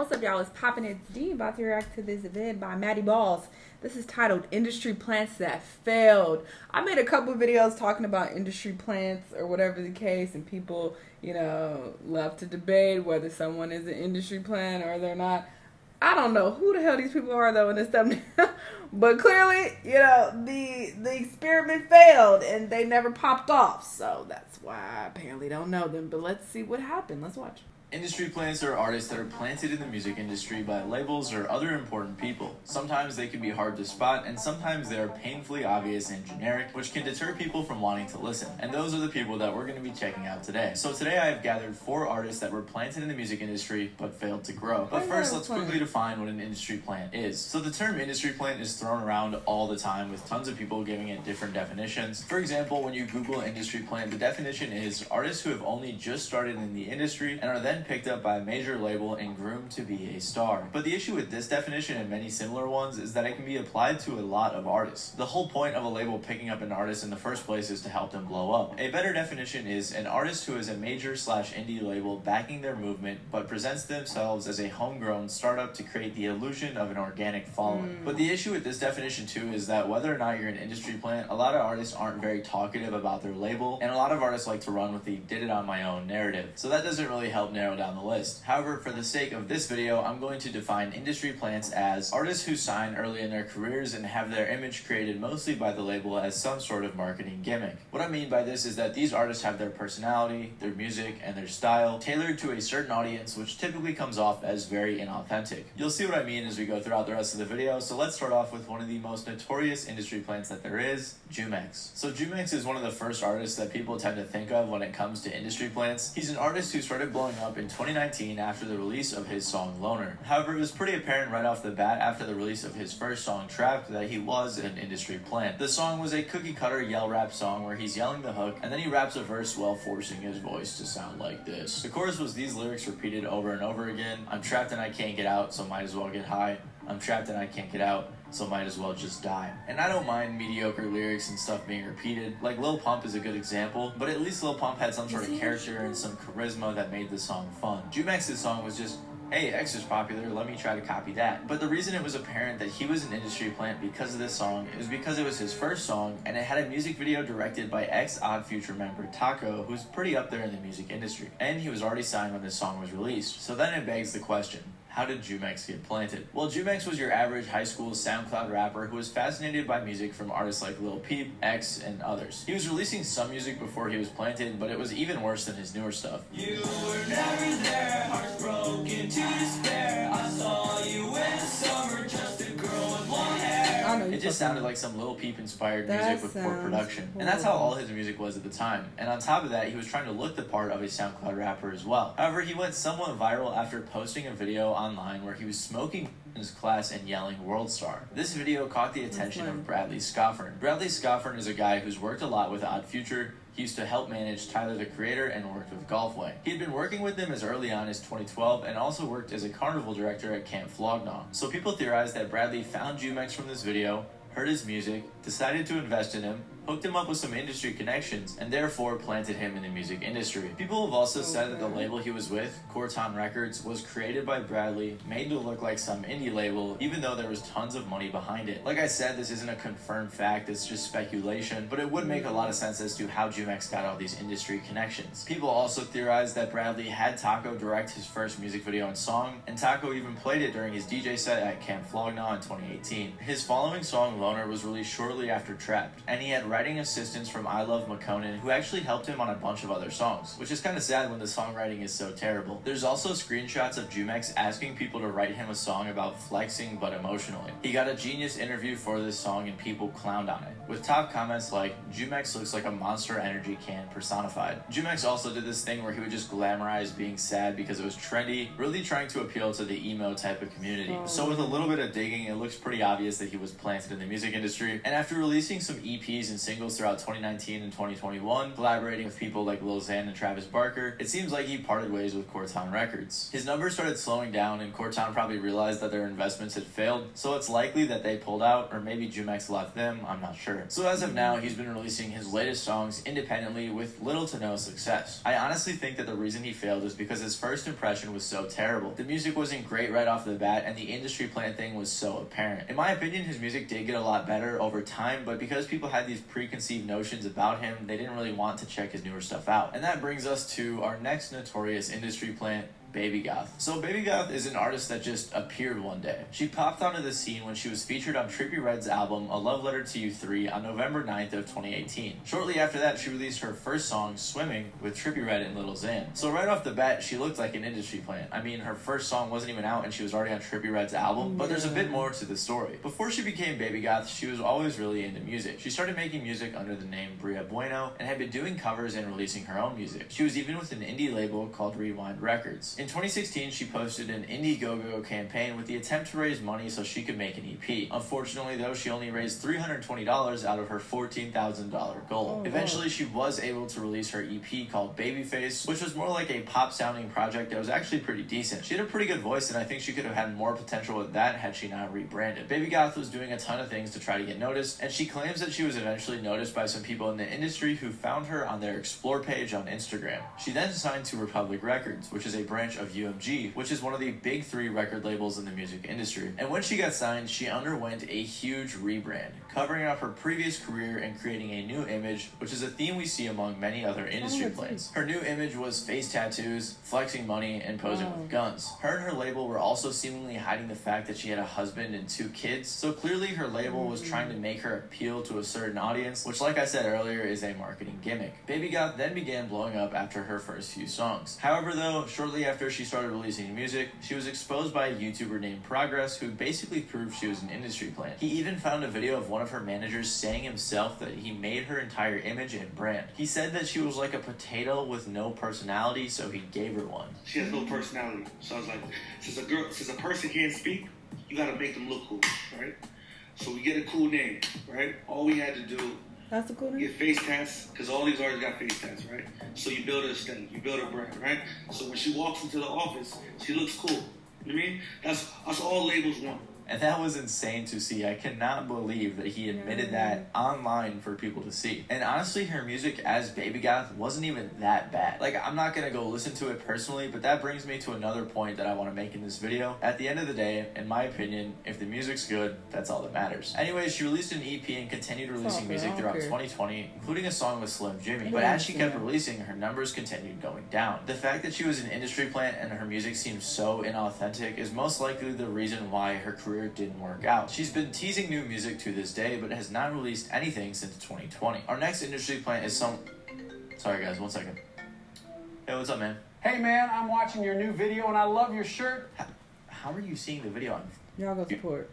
what's up, y'all? It's Poppin' It's D, about to react to this vid by Maddie Balls. This is titled Industry Plants That Failed. I made a couple videos talking about industry plants or whatever the case, and people, love to debate whether someone is an industry plant or they're not. I don't know who the hell these people are, though, in this thumbnail. But clearly, the experiment failed and they never popped off. So that's why I apparently don't know them. But let's see what happened. Let's watch. Industry plants are artists that are planted in the music industry by labels or other important people. Sometimes they can be hard to spot, and sometimes they are painfully obvious and generic, which can deter people from wanting to listen. And those are the people that we're going to be checking out today. So today I have gathered 4 artists that were planted in the music industry but failed to grow. But first, let's quickly define what an industry plant is. So the term industry plant is thrown around all the time, with tons of people giving it different definitions. For example, when you Google industry plant, the definition is artists who have only just started in the industry and are then picked up by a major label and groomed to be a star. But the issue with this definition and many similar ones is that it can be applied to a lot of artists. The whole point of a label picking up an artist in the first place is to help them blow up. A better definition is an artist who is a major/indie label backing their movement but presents themselves as a homegrown startup to create the illusion of an organic following. But the issue with this definition too is that whether or not you're an industry plant, a lot of artists aren't very talkative about their label, and a lot of artists like to run with the did it on my own narrative. So that doesn't really help narrow down the list. However, for the sake of this video, I'm going to define industry plants as artists who sign early in their careers and have their image created mostly by the label as some sort of marketing gimmick. What I mean by this is that these artists have their personality, their music, and their style tailored to a certain audience, which typically comes off as very inauthentic. You'll see what I mean as we go throughout the rest of the video, so let's start off with one of the most notorious industry plants that there is, Jumex. So Jumex is one of the first artists that people tend to think of when it comes to industry plants. He's an artist who started blowing up in 2019 after the release of his song Loner. However, it was pretty apparent right off the bat after the release of his first song Trapped that he was an industry plant. The song was a cookie cutter yell rap song where he's yelling the hook and then he raps a verse while forcing his voice to sound like this. The chorus was these lyrics repeated over and over again. I'm trapped and I can't get out, so might as well get high. I'm trapped and I can't get out, so might as well just die. And I don't mind mediocre lyrics and stuff being repeated. Like Lil Pump is a good example, but at least Lil Pump had some sort of character and some charisma that made the song fun. Jumex's song was just, hey, X is popular, let me try to copy that. But the reason it was apparent that he was an industry plant because of this song is because it was his first song and it had a music video directed by ex-Odd Future member Taco, who's pretty up there in the music industry. And he was already signed when this song was released. So then it begs the question, how did Jumex get planted? Well, Jumex was your average high school SoundCloud rapper who was fascinated by music from artists like Lil Peep, X, and others. He was releasing some music before he was planted, but it was even worse than his newer stuff. You were never there, hearts broken to despair. I saw you in the summer, just a girl with blonde hair. It just sounded like some Lil Peep inspired music with poor production. And that's how all his music was at the time. And on top of that, he was trying to look the part of a SoundCloud rapper as well. However, he went somewhat viral after posting a video online where he was smoking in his class and yelling World Star. This video caught the attention of Bradley Scoffern. Bradley Scoffern is a guy who's worked a lot with Odd Future. He used to help manage Tyler the Creator and worked with Golfway. He had been working with them as early on as 2012 and also worked as a carnival director at Camp Flognaw. So people theorized that Bradley found Jumex from this video, heard his music, decided to invest in him, hooked him up with some industry connections, and therefore planted him in the music industry. People have also said that the label he was with, Corton Records, was created by Bradley, made to look like some indie label, even though there was tons of money behind it. Like I said, this isn't a confirmed fact, it's just speculation, but it would make a lot of sense as to how Jumex got all these industry connections. People also theorized that Bradley had Taco direct his first music video and song, and Taco even played it during his DJ set at Camp Flognaw in 2018. His following song, Loner, was released shortly after Trapped, and he had writing assistance from I Love McConan, who actually helped him on a bunch of other songs, which is kind of sad when the songwriting is so terrible. There's also screenshots of Jumex asking people to write him a song about flexing but emotionally. He got a Genius interview for this song and people clowned on it, with top comments like, Jumex looks like a Monster Energy can personified. Jumex also did this thing where he would just glamorize being sad because it was trendy, really trying to appeal to the emo type of community. So with a little bit of digging, it looks pretty obvious that he was planted in the music industry, and after releasing some EPs and singles throughout 2019 and 2021, collaborating with people like Lil Xan and Travis Barker, it seems like he parted ways with Cortown Records. His numbers started slowing down, and Cortown probably realized that their investments had failed, so it's likely that they pulled out, or maybe Jumex left them, I'm not sure. So as of now, he's been releasing his latest songs independently with little to no success. I honestly think that the reason he failed is because his first impression was so terrible. The music wasn't great right off the bat, and the industry plant thing was so apparent. In my opinion, his music did get a lot better over time, but because people had these preconceived notions about him, they didn't really want to check his newer stuff out. And that brings us to our next notorious industry plant, Baby Goth. So Baby Goth is an artist that just appeared one day. She popped onto the scene when she was featured on Trippie Redd's album A Love Letter to You 3 on November 9th of 2018. Shortly after that, she released her first song, Swimming, with Trippie Redd and Lil Xan. So right off the bat, she looked like an industry plant. I mean, her first song wasn't even out and she was already on Trippie Redd's album, but there's a bit more to the story. Before she became Baby Goth, she was always really into music. She started making music under the name Bria Bueno and had been doing covers and releasing her own music. She was even with an indie label called Rewind Records. In 2016, she posted an Indiegogo campaign with the attempt to raise money so she could make an EP. Unfortunately, though, she only raised $320 out of her $14,000 goal. Eventually, she was able to release her EP called Babyface, which was more like a pop-sounding project that was actually pretty decent. She had a pretty good voice, and I think she could have had more potential with that had she not rebranded. Baby Goth was doing a ton of things to try to get noticed, and she claims that she was eventually noticed by some people in the industry who found her on their Explore page on Instagram. She then signed to Republic Records, which is a branch of UMG, which is one of the big three record labels in the music industry. And when she got signed, she underwent a huge rebrand, covering up her previous career and creating a new image, which is a theme we see among many other industry plants. Her new image was face tattoos, flexing money, and posing with guns. Her and her label were also seemingly hiding the fact that she had a husband and 2 kids, so clearly her label was trying to make her appeal to a certain audience, which, like I said earlier, is a marketing gimmick. Baby Goth then began blowing up after her first few songs. However, though, shortly after she started releasing music, she was exposed by a YouTuber named Progress, who basically proved she was an industry plant. He even found a video of one of her managers saying himself that he made her entire image and brand. He said that she was like a potato with no personality, so he gave her one. She has no personality. So I was like, since a person can't speak, you gotta make them look cool, right? So we get a cool name, right? All we had to do, that's a cool name. get face tats, because all these artists got face tats, right? So you build her aesthetic, you build her brand, right? So when she walks into the office, she looks cool. You know what I mean? That's all labels want. And that was insane to see. I cannot believe that he admitted that online for people to see. And honestly, her music as Baby Goth wasn't even that bad. Like, I'm not gonna go listen to it personally, but that brings me to another point that I want to make in this video. At the end of the day, in my opinion, if the music's good, that's all that matters. Anyways, she released an EP and continued releasing music throughout 2020, including a song with Slim Jimmy. But as she kept releasing, her numbers continued going down. The fact that she was an industry plant and her music seemed so inauthentic is most likely the reason why her career didn't work out. She's been teasing new music to this day, but has not released anything since 2020. Our next industry plant is Sorry guys, 1 second. Hey, what's up, man? Hey man, I'm watching your new video and I love your shirt. How are you seeing the video on? Y'all go support.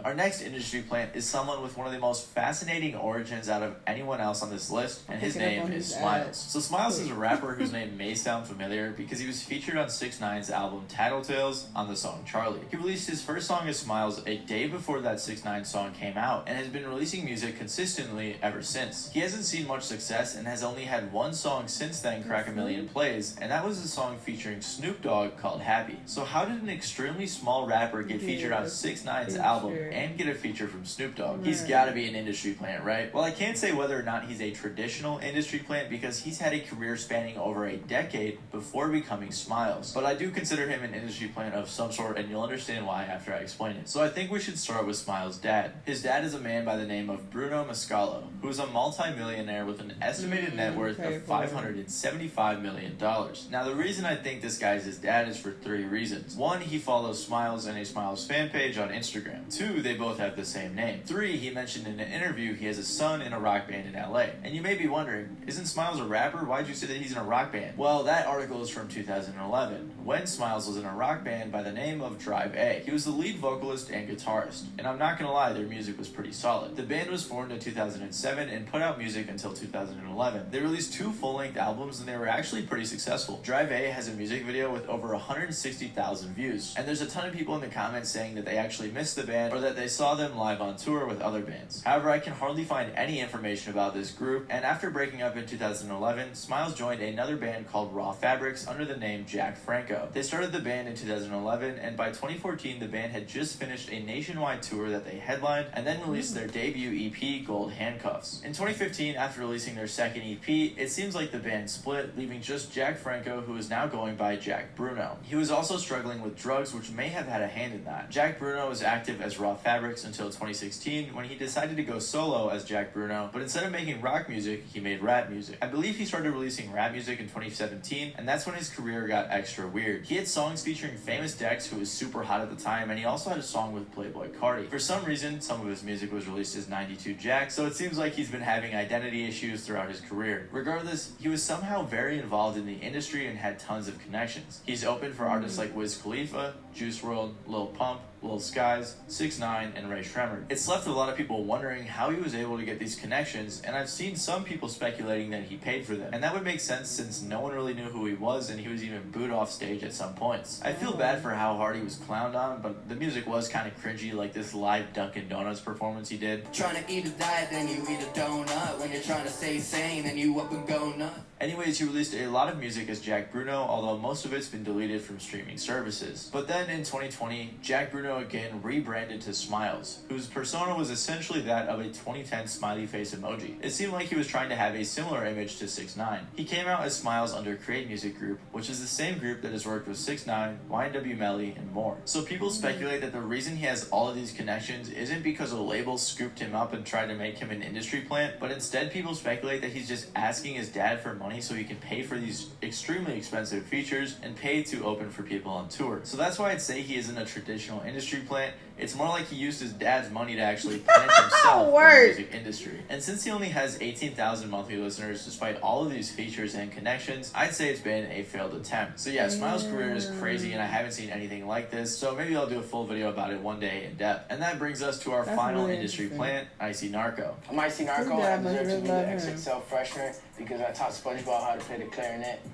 Our next industry plant is someone with one of the most fascinating origins out of anyone else on this list, and his name is Smiles. So Smiles is a rapper whose name may sound familiar because he was featured on 6ix9ine's album Tattletales on the song Charlie. He released his first song as Smiles a day before that 6ix9ine song came out, and has been releasing music consistently ever since. He hasn't seen much success and has only had one song since then crack 1 million plays, and that was a song featuring Snoop Dogg called Happy. So how did an extremely small rapper get featured on 6ix9ine's album and get a feature from Snoop Dogg? He's gotta be an industry plant, right? Well, I can't say whether or not he's a traditional industry plant because he's had a career spanning over a decade before becoming Smiles. But I do consider him an industry plant of some sort, and you'll understand why after I explain it. So I think we should start with Smiles' dad. His dad is a man by the name of Bruno Mascalo, who is a multi-millionaire with an estimated net worth of $575 million. Now, the reason I think this guy's his dad is for 3 reasons. 1, he follows Smiles and a Smiles fan page on Instagram. 2, they both have the same name. 3, he mentioned in an interview he has a son in a rock band in LA. And you may be wondering, isn't Smiles a rapper? Why'd you say that he's in a rock band? Well, that article is from 2011, when Smiles was in a rock band by the name of Drive A. He was the lead vocalist and guitarist. And I'm not gonna lie, their music was pretty solid. The band was formed in 2007 and put out music until 2011. They released 2 full-length albums and they were actually pretty successful. Drive A has a music video with over 160,000 views. And there's a ton of people in the comments saying that they actually missed the band or that they saw them live on tour with other bands. However, I can hardly find any information about this group, and after breaking up in 2011, Smiles joined another band called Raw Fabrics under the name Jack Franco. They started the band in 2011, and by 2014 the band had just finished a nationwide tour that they headlined, and then released their debut EP, Gold Handcuffs. In 2015, after releasing their second EP, it seems like the band split, leaving just Jack Franco, who is now going by Jack Bruno. He was also struggling with drugs, which may have had a hand in that. Jack Bruno was active as Raw Fabrics until 2016, when he decided to go solo as Jack Bruno, but instead of making rock music, he made rap music. I believe he started releasing rap music in 2017, and that's when his career got extra weird. He had songs featuring Famous Dex, who was super hot at the time, and he also had a song with Playboy Carti. For some reason, some of his music was released as 92 Jack, so it seems like he's been having identity issues throughout his career. Regardless, he was somehow very involved in the industry and had tons of connections. He's opened for artists like Wiz Khalifa, Juice WRLD, Lil Pump, Lil Skies, 6ix9ine, and Ray Shremmerd. It's left a lot of people wondering how he was able to get these connections, and I've seen some people speculating that he paid for them. And that would make sense since no one really knew who he was, and he was even booed off stage at some points. I feel bad for how hard he was clowned on, but the music was kind of cringy, like this live Dunkin' Donuts performance he did. Trying to eat a diet, then you eat a donut. When you're trying to stay sane, then you up and go nuts. Anyways, he released a lot of music as Jack Bruno, although most of it's been deleted from streaming services. But then in 2020, Jack Bruno again rebranded to Smiles, whose persona was essentially that of a 2010 smiley face emoji. It seemed like he was trying to have a similar image to 6ix9ine. He came out as Smiles under Create Music Group, which is the same group that has worked with 6ix9ine, YNW Melly, and more. So people speculate that the reason he has all of these connections isn't because a label scooped him up and tried to make him an industry plant, but instead people speculate that he's just asking his dad for money so he can pay for these extremely expensive features and pay to open for people on tour. So that's why I'd say he isn't a traditional industry plant. It's more like he used his dad's money to actually plant himself in the music industry. And since he only has 18,000 monthly listeners, despite all of these features and connections, I'd say it's been a failed attempt. So yeah, Smiles' career is crazy, and I haven't seen anything like this, so maybe I'll do a full video about it one day in depth. And that brings us to our final really industry plant, Icy Narco. I'm Icy Narco. I deserve to be the XXL freshman because I taught SpongeBob how to play the clarinet.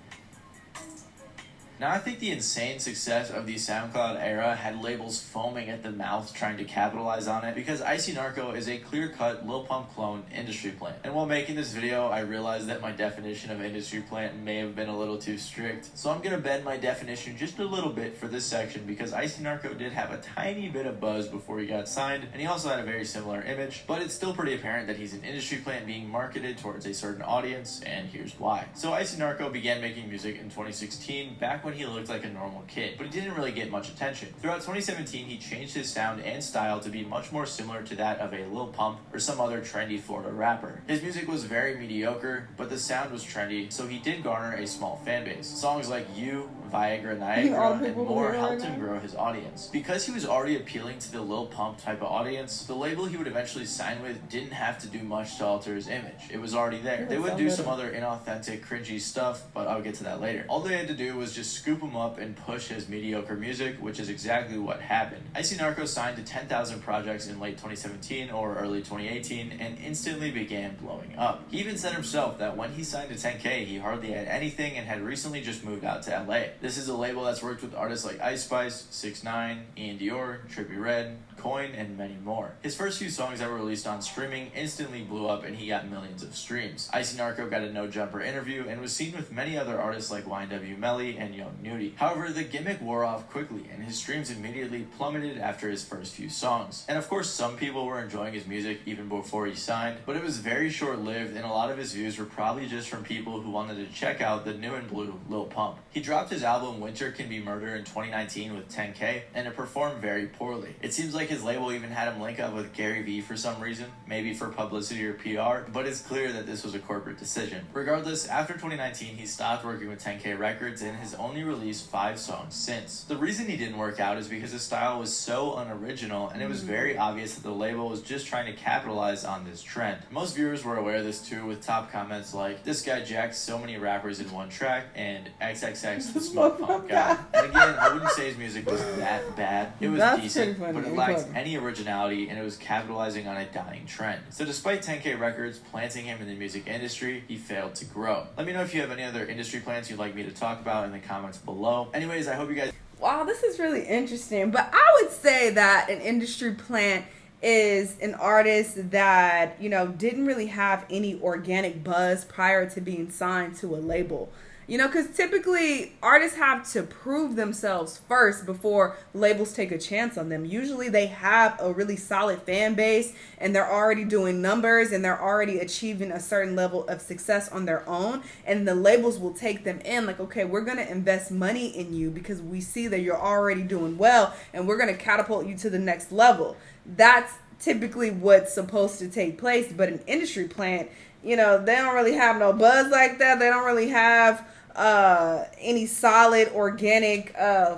Now, I think the insane success of the SoundCloud era had labels foaming at the mouth trying to capitalize on it, because Icy Narco is a clear-cut Lil Pump clone industry plant. And while making this video, I realized that my definition of industry plant may have been a little too strict, so I'm gonna bend my definition just a little bit for this section, because Icy Narco did have a tiny bit of buzz before he got signed, and he also had a very similar image, but it's still pretty apparent that he's an industry plant being marketed towards a certain audience, and here's why. So Icy Narco began making music in 2016, back when he looked like a normal kid, but he didn't really get much attention. Throughout 2017, he changed his sound and style to be much more similar to that of a Lil Pump or some other trendy Florida rapper. His music was very mediocre, but the sound was trendy, so he did garner a small fan base. Songs like You, Viagra, Niagara, and more helped him grow his audience. Because he was already appealing to the Lil Pump type of audience, the label he would eventually sign with didn't have to do much to alter his image. It was already there. They would do some other inauthentic, cringy stuff, but I'll get to that later. All they had to do was just scoop him up and push his mediocre music, which is exactly what happened. Icy Narco signed to 10,000 projects in late 2017 or early 2018 and instantly began blowing up. He even said himself that when he signed to 10K, he hardly had anything and had recently just moved out to LA. This is a label that's worked with artists like Ice Spice, 6ix9ine, Ian Dior, Trippie Redd, Coin, and many more. His first few songs that were released on streaming instantly blew up and he got millions of streams. Icy Narco got a No Jumper interview and was seen with many other artists like YNW Melly and Young Nudy. However, the gimmick wore off quickly and his streams immediately plummeted after his first few songs. And of course, some people were enjoying his music even before he signed, but it was very short-lived and a lot of his views were probably just from people who wanted to check out the new and blue Lil Pump. He dropped his album Winter Can Be Murder in 2019 with 10K and it performed very poorly. It seems like his label even had him link up with Gary Vee for some reason, maybe for publicity or PR, but it's clear that this was a corporate decision. Regardless, after 2019, he stopped working with 10K Records and has only released 5 songs since. The reason he didn't work out is because his style was so unoriginal and it was very obvious that the label was just trying to capitalize on this trend. Most viewers were aware of this too, with top comments like, "This guy jacks so many rappers in one track," and "XXX the smoke pump guy. And again, I wouldn't say his music was that bad. It was decent, but it lacked any originality, and it was capitalizing on a dying trend. So despite 10K Records planting him in the music industry, he failed to grow. Let me know if you have any other industry plants you'd like me to talk about in the comments below. Anyways, I hope you guys... Wow, this is really interesting. But I would say that an industry plant is an artist that, you know, didn't really have any organic buzz prior to being signed to a label. You know, because typically artists have to prove themselves first before labels take a chance on them. Usually they have a really solid fan base and they're already doing numbers and they're already achieving a certain level of success on their own. And the labels will take them in like, okay, we're going to invest money in you because we see that you're already doing well and we're going to catapult you to the next level. That's typically what's supposed to take place. But an industry plant, you know, they don't really have no buzz like that. They don't really have any solid organic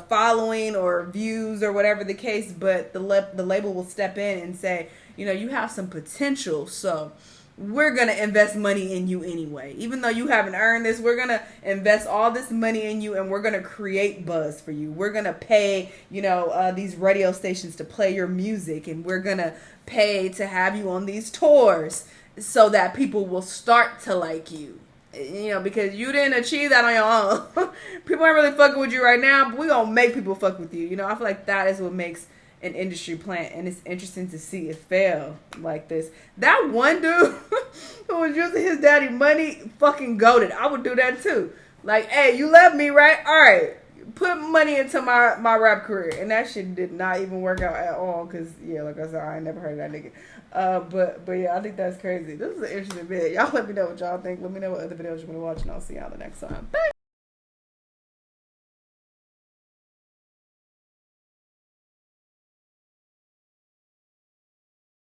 following or views or whatever the case, but the label will step in and say, you know, you have some potential, so we're going to invest money in you anyway. Even though you haven't earned this, we're going to invest all this money in you and we're going to create buzz for you. We're going to pay, you know, these radio stations to play your music, and we're going to pay to have you on these tours so that people will start to like you. You know, because you didn't achieve that on your own. People aren't really fucking with you right now, but we gonna make people fuck with you. You know, I feel like that is what makes an industry plant, and it's interesting to see it fail like this. That one dude who was using his daddy money, fucking goated. I would do that too. Like, hey, you left me, right? All right, put money into my rap career, and that shit did not even work out at all. Cause yeah, like I said, I ain't never heard of that nigga. But yeah, I think that's crazy. This is an interesting video. Y'all let me know what y'all think. Let me know what other videos you want to watch, and I'll see y'all the next time. Bye.